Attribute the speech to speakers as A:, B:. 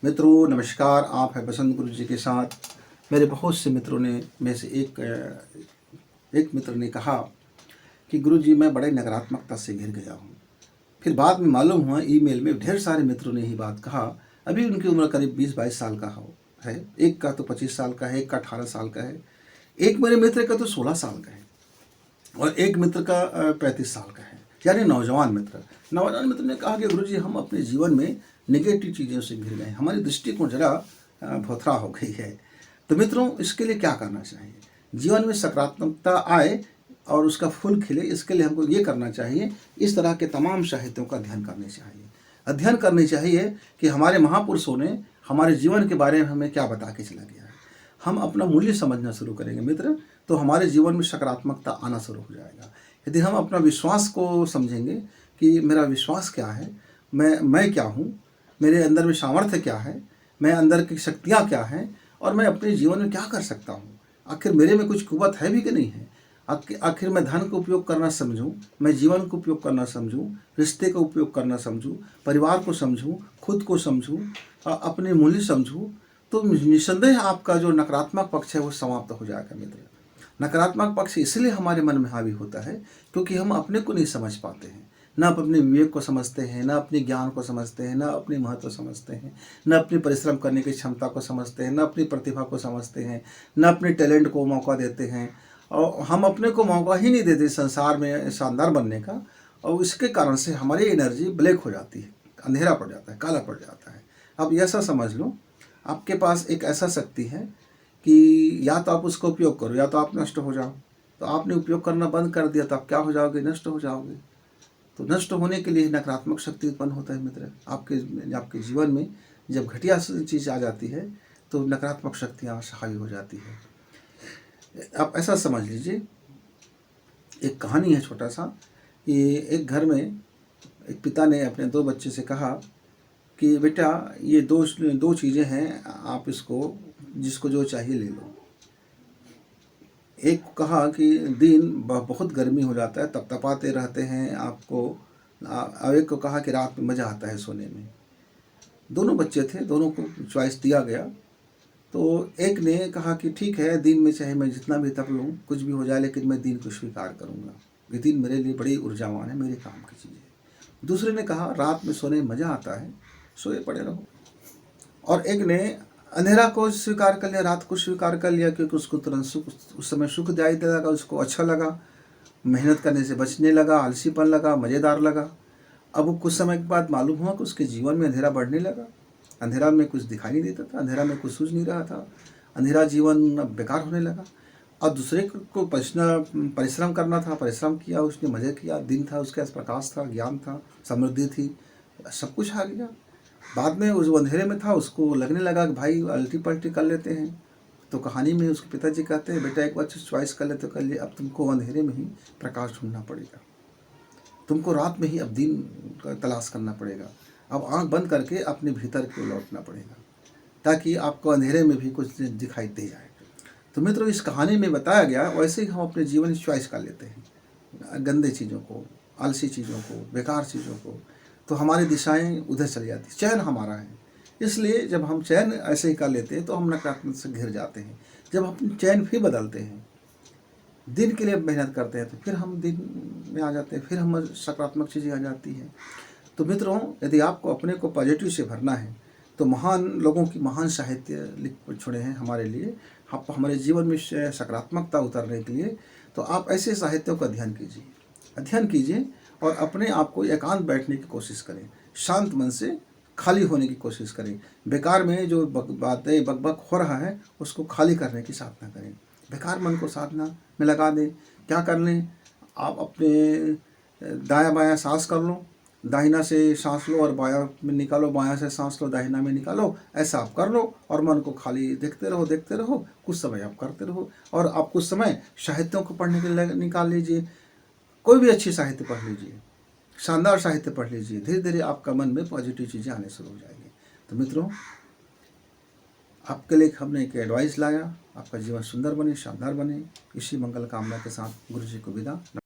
A: मित्रों नमस्कार, आप हैं बसंत गुरु जी के साथ। मेरे बहुत से मित्रों ने में से एक मित्र ने कहा कि गुरु जी मैं बड़े नकारात्मकता से घिर गया हूँ। फिर बाद में मालूम हुआ ईमेल में ढेर सारे मित्रों ने ही बात कहा। अभी उनकी उम्र करीब 20-22 साल का है। एक का तो 25 साल का है, एक का 18 साल का है, एक मेरे मित्र का तो 16 साल का है और एक मित्र का 35 साल का है, यानी नौजवान मित्र ने कहा कि गुरुजी हम अपने जीवन में नेगेटिव चीज़ों से घिर गए, हमारी दृष्टिकोण जरा भोथरा हो गई है। तो मित्रों इसके लिए क्या करना चाहिए? जीवन में सकारात्मकता आए और उसका फूल खिले, इसके लिए हमको ये करना चाहिए, इस तरह के तमाम साहित्यों का अध्ययन करनी चाहिए कि हमारे महापुरुषों ने हमारे जीवन के बारे में हमें क्या बता के चला गया है। हम अपना मूल्य समझना शुरू करेंगे मित्र, तो हमारे जीवन में सकारात्मकता आना शुरू हो जाएगा। यदि हम अपना विश्वास को समझेंगे कि मेरा विश्वास क्या है, मैं क्या हूँ, मेरे अंदर में सामर्थ्य क्या है, मैं अंदर की शक्तियाँ क्या हैं और मैं अपने जीवन में क्या कर सकता हूँ, आखिर मेरे में कुछ कुव्वत है भी कि नहीं है, आखिर मैं धन का उपयोग करना समझूं, मैं जीवन को उपयोग करना समझूं, रिश्ते का उपयोग करना समझूं, परिवार को समझूं, खुद को समझूं, अपने मूल्य समझूं, तो निसंदेह आपका जो नकारात्मक पक्ष है वो समाप्त हो जाएगा मित्र। नकारात्मक पक्ष इसलिए हमारे मन में हावी होता है क्योंकि हम अपने को नहीं समझ पाते हैं, न अपने विवेक को समझते हैं, न अपने ज्ञान को समझते हैं, न अपने महत्व समझते हैं, न अपनी परिश्रम करने की क्षमता को समझते हैं, न अपनी प्रतिभा को समझते हैं, न अपने टैलेंट को मौका देते हैं। और हम अपने को मौका ही नहीं देते संसार में शानदार बनने का, और इसके कारण से हमारी एनर्जी ब्लैक हो जाती है, अंधेरा पड़ जाता है, काला पड़ जाता है। अब ऐसा समझ लो, आपके पास एक ऐसा शक्ति है कि या तो आप उसका उपयोग करो या तो आप नष्ट हो जाओ। तो आपने उपयोग करना बंद कर दिया तो आप क्या हो जाओगे? नष्ट हो जाओगे। तो नष्ट होने के लिए नकारात्मक शक्ति उत्पन्न होता है मित्र। आपके जीवन में जब घटिया चीज़ आ जाती है तो नकारात्मक शक्तियाँ हावी हो जाती है। आप ऐसा समझ लीजिए, एक कहानी है छोटा सा कि एक घर में एक पिता ने अपने दो बच्चे से कहा कि बेटा ये दो चीज़ें हैं, आप इसको जिसको जो चाहिए ले लो। एक को कहा कि दिन बहुत गर्मी हो जाता है, तपतपाते रहते हैं आपको, और एक को कहा कि रात में मज़ा आता है सोने में। दोनों बच्चे थे, दोनों को चॉइस दिया गया। तो एक ने कहा कि ठीक है, दिन में चाहे मैं जितना भी तप लूँ, कुछ भी हो जाए, लेकिन मैं दिन को स्वीकार करूँगा। ये दिन मेरे लिए बड़ी ऊर्जावान है, मेरे काम की चीज़ है। दूसरे ने कहा रात में सोने में मज़ा आता है, सोए पड़े रहो। और एक ने अंधेरा को स्वीकार कर लिया, रात को स्वीकार कर लिया, क्योंकि उसको तुरंत सुख, उस समय सुख दिखाई देने लगा, उसको अच्छा लगा, मेहनत करने से बचने लगा, आलसीपन लगा, मज़ेदार लगा। अब कुछ समय के बाद मालूम हुआ कि उसके जीवन में अंधेरा बढ़ने लगा। अंधेरा में कुछ दिखाई नहीं देता था, अंधेरा में कुछ सूझ नहीं रहा था, अंधेरा जीवन अब बेकार होने लगा। और दूसरे को परिश्रम करना था, परिश्रम किया, उसने मज़े किया, दिन था, उसके पास प्रकाश था, ज्ञान था, समृद्धि थी, सब कुछ आ गया। बाद में उस अंधेरे में था, उसको लगने लगा कि भाई अल्टी पल्टी कर लेते हैं। तो कहानी में उसके पिताजी कहते हैं बेटा एक बार चॉइस कर ले तो कर लिए, अब तुमको अंधेरे में ही प्रकाश ढूंढना पड़ेगा, तुमको रात में ही अब दिन का तलाश करना पड़ेगा। अब आंख बंद करके अपने भीतर को लौटना पड़ेगा ताकि आपको अंधेरे में भी कुछ दिखाई दे जाए। तो मित्रों इस कहानी में बताया गया वैसे ही हम अपने जीवन में चॉइस कर लेते हैं, गंदे चीज़ों को, आलसी चीज़ों को, बेकार चीज़ों को, तो हमारी दिशाएं उधर चली जाती। चयन हमारा है, इसलिए जब हम चयन ऐसे ही कर लेते हैं तो हम नकारात्मक से घिर जाते हैं। जब हम चयन फिर बदलते हैं, दिन के लिए मेहनत करते हैं, तो फिर हम दिन में आ जाते हैं, फिर हम सकारात्मक चीज़ें आ जाती हैं। तो मित्रों यदि आपको अपने को पॉजिटिव से भरना है तो महान लोगों की महान साहित्य लिख छोड़े हैं हमारे लिए, हमारे जीवन में सकारात्मकता उतरने के लिए। तो आप ऐसे साहित्यों का अध्ययन कीजिए और अपने आप को एकांत बैठने की कोशिश करें, शांत मन से खाली होने की कोशिश करें। बेकार में जो बातें बकबक हो रहा है उसको खाली करने की साधना करें, बेकार मन को साधना में लगा दें। क्या कर लें, आप अपने दायां बायां सांस कर लो, दाहिना से सांस लो और बायां में निकालो, बायां से सांस लो, दाहिना में निकालो, ऐसा आप कर लो और मन को खाली देखते रहो, कुछ समय आप करते रहो। और आप कुछ समय साहित्यों को पढ़ने के लिए निकाल लीजिए, कोई भी अच्छी साहित्य पढ़ लीजिए, शानदार साहित्य पढ़ लीजिए, धीरे धीरे आपका मन में पॉजिटिव चीज़ें आने शुरू हो जाएंगी। तो मित्रों आपके लिए हमने एक एडवाइस लाया, आपका जीवन सुंदर बने, शानदार बने, इसी मंगल कामना के साथ गुरु जी को विदा।